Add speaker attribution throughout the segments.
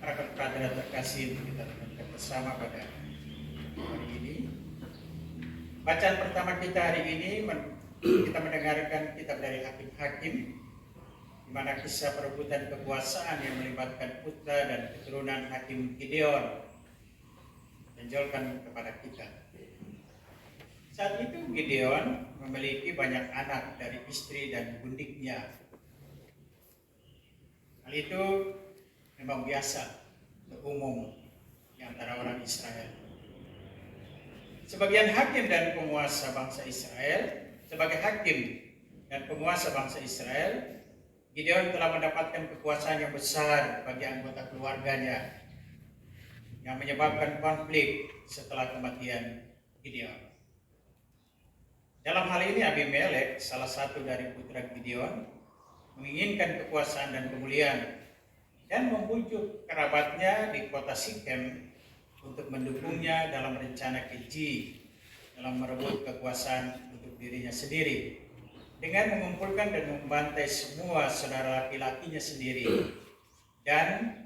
Speaker 1: Para dan terkasih, kita renungkan bersama pada hari ini. Bacaan pertama kita hari ini kita mendengarkan kitab dari Hakim-Hakim, di mana kisah perebutan kekuasaan yang melibatkan putra dan keturunan Hakim Gideon menonjolkan kepada kita. Saat itu Gideon memiliki banyak anak dari istri dan bundiknya. Hal itu memang biasa umum di antara orang Israel. Sebagai hakim dan penguasa bangsa Israel, Gideon telah mendapatkan kekuasaan yang besar bagi anggota keluarganya yang menyebabkan konflik setelah kematian Gideon. Dalam hal ini Abimelek, salah satu dari putra Gideon, menginginkan kekuasaan dan kemuliaan dan membujuk kerabatnya di kota Sikem untuk mendukungnya dalam rencana keji dalam merebut kekuasaan untuk dirinya sendiri dengan mengumpulkan dan membantai semua saudara laki-lakinya sendiri dan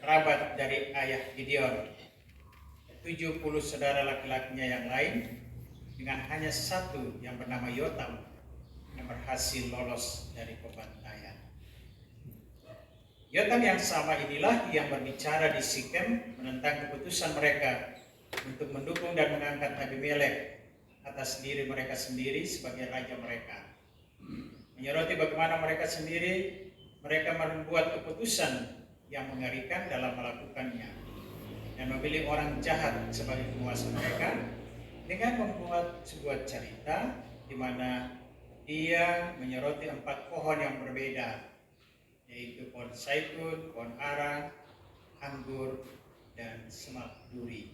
Speaker 1: kerabat dari ayah Gideon, 70 saudara laki-lakinya yang lain, dengan hanya satu yang bernama Yotam yang berhasil lolos dari pembantaian. Yotam yang sama inilah yang berbicara di Sikem menentang keputusan mereka untuk mendukung dan mengangkat Abimelek atas diri mereka sendiri sebagai raja mereka. Menyoroti bagaimana mereka membuat keputusan yang mengerikan dalam melakukannya dan memilih orang jahat sebagai penguasa mereka dengan membuat sebuah cerita di mana dia menyoroti 4 pohon yang berbeda, yaitu pohon zaitun, pohon ara, anggur, dan semak duri,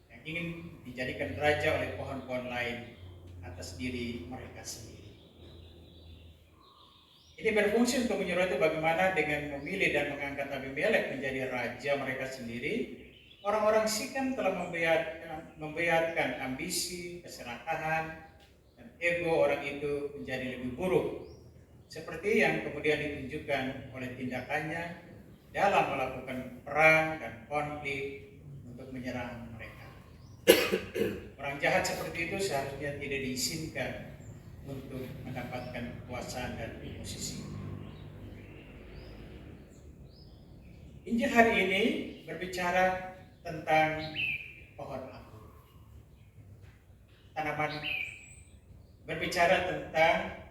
Speaker 1: yang ingin dijadikan raja oleh pohon-pohon lain atas diri mereka sendiri. Ini berfungsi untuk menyoroti bagaimana dengan memilih dan mengangkat Abimelek menjadi raja mereka sendiri, orang-orang Sikem telah membiarkan ambisi, keserakahan, dan ego orang itu menjadi lebih buruk, seperti yang kemudian ditunjukkan oleh tindakannya dalam melakukan perang dan konflik untuk menyerang mereka. Orang jahat seperti itu seharusnya tidak diizinkan untuk mendapatkan kekuasaan dan posisi. Injil hari ini berbicara tentang pohon anggur. Tanaman berbicara tentang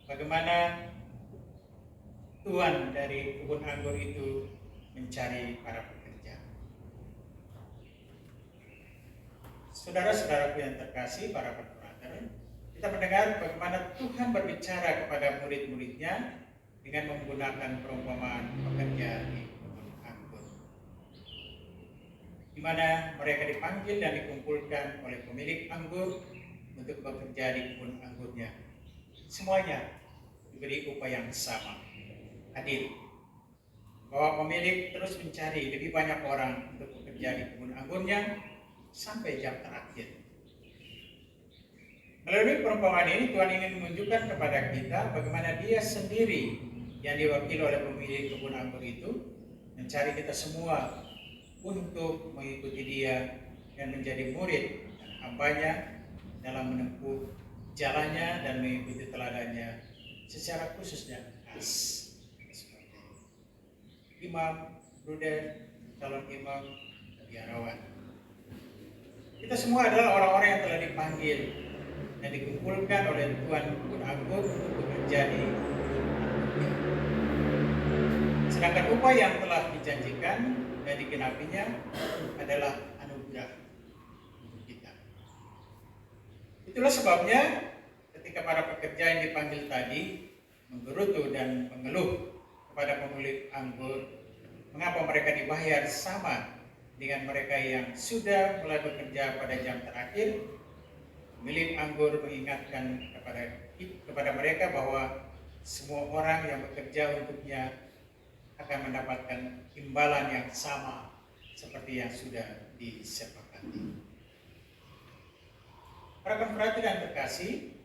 Speaker 1: bagaimana tuan dari kebun anggur itu mencari para pekerja. Saudara-saudaraku yang terkasih, para pendengar, kita mendengar bagaimana Tuhan berbicara kepada murid-muridnya dengan menggunakan perumpamaan pekerja di kebun anggur, di mana mereka dipanggil dan dikumpulkan oleh pemilik anggur untuk bekerja di kebun anggurnya. Semuanya diberi upah yang sama, adil, bahwa pemilik terus mencari lebih banyak orang untuk bekerja di kebun anggurnya sampai jam terakhir. Melalui perumpamaan ini Tuhan ingin menunjukkan kepada kita bagaimana Dia sendiri yang diwakili oleh pemilik kebun anggur itu mencari kita semua untuk mengikuti Dia dan menjadi murid dan hambanya dalam menempuh jalannya dan mengikuti teladannya secara khusus dan khas. Imam, bruder, calon imam, biarawan. Kita semua adalah orang-orang yang telah dipanggil dan dikumpulkan oleh Tuhan kebun anggur untuk bekerja di anggurnya. Sedangkan upah yang telah dijanjikan dan digenapinya adalah anugerah untuk kita. Itulah sebabnya ketika para pekerja yang dipanggil tadi menggerutu dan mengeluh kepada pemilik anggur, mengapa mereka dibayar sama dengan mereka yang sudah mulai bekerja pada jam terakhir, pemilik anggur mengingatkan kepada mereka bahwa semua orang yang bekerja untuknya akan mendapatkan imbalan yang sama seperti yang sudah disepakati. Para konfrati dan terkasih,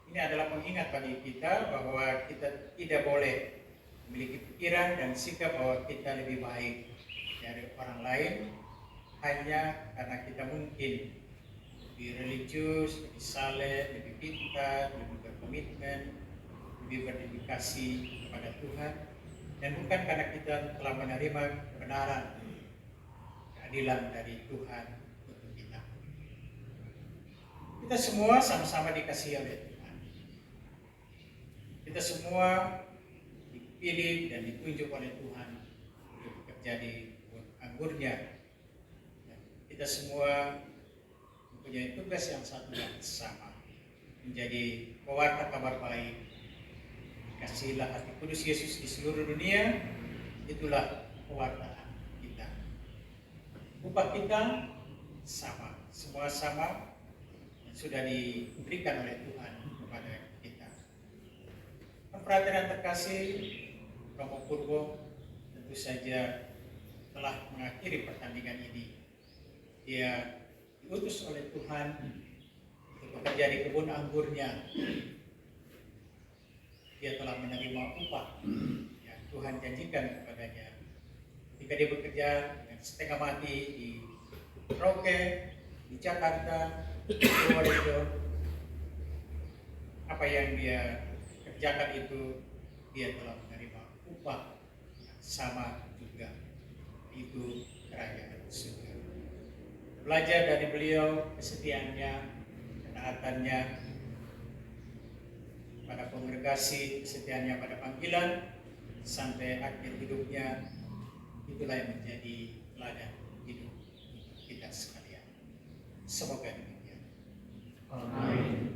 Speaker 1: ini adalah pengingat bagi kita bahwa kita tidak boleh memiliki pikiran dan sikap bahwa kita lebih baik dari orang lain hanya karena kita mungkin lebih religius, lebih saleh, lebih pintar, lebih berkomitmen, lebih berdedikasi kepada Tuhan, dan bukan karena kita telah menerima kebenaran, keadilan dari Tuhan untuk kita. Kita semua sama-sama dikasihi oleh Tuhan. Kita semua dipilih dan ditunjuk oleh Tuhan untuk bekerja di kebun anggurnya. Dan kita semua mempunyai tugas yang satu dan sama, menjadi pewarta kabar baik. Kasihlah hati kudus Yesus di seluruh dunia, itulah pewartaan kita. Upah kita sama, semua sama, yang sudah diberikan oleh Tuhan kepada kita. Frater yang terkasih, Romo Purwo tentu saja telah mengakhiri pertandingan ini. Dia diutus oleh Tuhan untuk bekerja di kebun anggurnya. Dia telah menerima upah yang Tuhan janjikan kepadanya. Ketika dia bekerja dengan setengah mati di Roke, di Jakarta, di Purworejo, apa yang dia kerjakan itu, dia telah menerima upah yang sama juga, itu kerajaan surga. Belajar dari beliau kesetiaannya, ketaatannya pada kongregasi, kesetiaannya pada panggilan sampai akhir hidupnya, itulah yang menjadi teladan hidup kita sekalian. Semoga demikian.
Speaker 2: Amin.